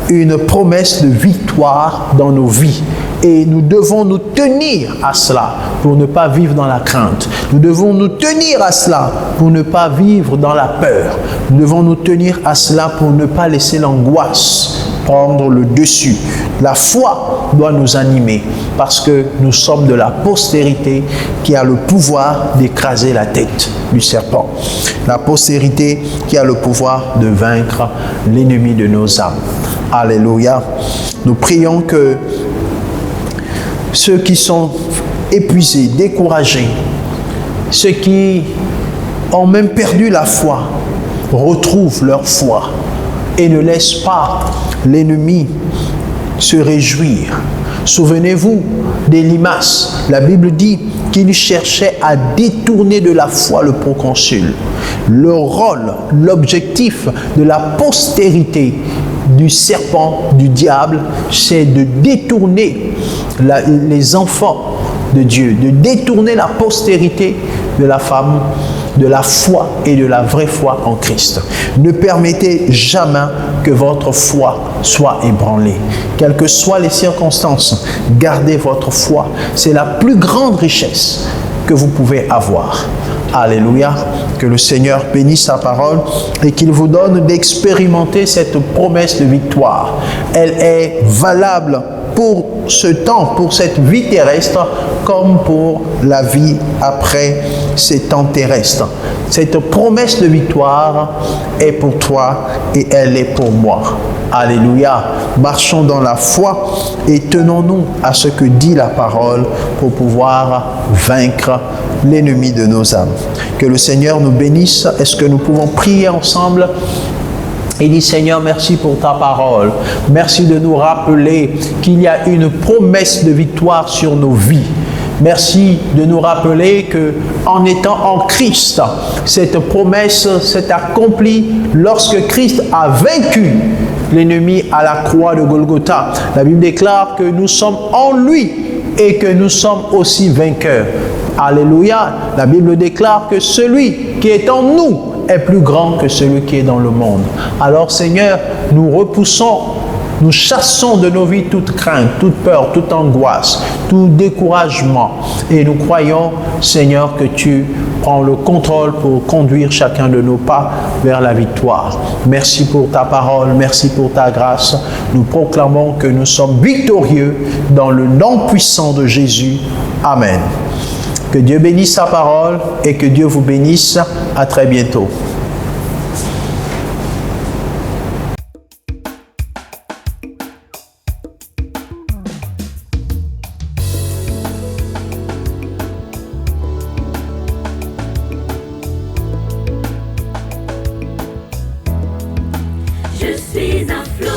une promesse de victoire dans nos vies. Et nous devons nous tenir à cela pour ne pas vivre dans la crainte. Nous devons nous tenir à cela pour ne pas vivre dans la peur. Nous devons nous tenir à cela pour ne pas laisser l'angoisse prendre le dessus. La foi doit nous animer parce que nous sommes de la postérité qui a le pouvoir d'écraser la tête du serpent. La postérité qui a le pouvoir de vaincre l'ennemi de nos âmes. Alléluia. Nous prions que ceux qui sont épuisés, découragés, ceux qui ont même perdu la foi, retrouvent leur foi et ne laissent pas l'ennemi se réjouir. Souvenez-vous d'Élymas. La Bible dit qu'il cherchait à détourner de la foi le proconsul. Le rôle, l'objectif de la postérité du serpent, du diable, c'est de détourner les enfants de Dieu, de détourner la postérité de la femme, de la foi et de la vraie foi en Christ. Ne permettez jamais que votre foi soit ébranlée. Quelles que soient les circonstances, gardez votre foi. C'est la plus grande richesse que vous pouvez avoir. Alléluia. Que le Seigneur bénisse sa parole et qu'il vous donne d'expérimenter cette promesse de victoire. Elle est valable pour ce temps, pour cette vie terrestre, comme pour la vie après ces temps terrestres. Cette promesse de victoire est pour toi et elle est pour moi. Alléluia. Marchons dans la foi et tenons-nous à ce que dit la parole pour pouvoir vaincre l'ennemi de nos âmes. Que le Seigneur nous bénisse. Est-ce que nous pouvons prier ensemble? Et dit, Seigneur, merci pour ta parole. Merci de nous rappeler qu'il y a une promesse de victoire sur nos vies. Merci de nous rappeler que en étant en Christ, cette promesse s'est accomplie lorsque Christ a vaincu l'ennemi à la croix de Golgotha. La Bible déclare que nous sommes en lui et que nous sommes aussi vainqueurs. Alléluia. La Bible déclare que celui qui est en nous est plus grand que celui qui est dans le monde. Alors Seigneur, nous repoussons, nous chassons de nos vies toute crainte, toute peur, toute angoisse, tout découragement. Et nous croyons, Seigneur, que tu prends le contrôle pour conduire chacun de nos pas vers la victoire. Merci pour ta parole, merci pour ta grâce. Nous proclamons que nous sommes victorieux dans le nom puissant de Jésus. Amen. Que Dieu bénisse sa parole et que Dieu vous bénisse. À très bientôt. Je suis un flot.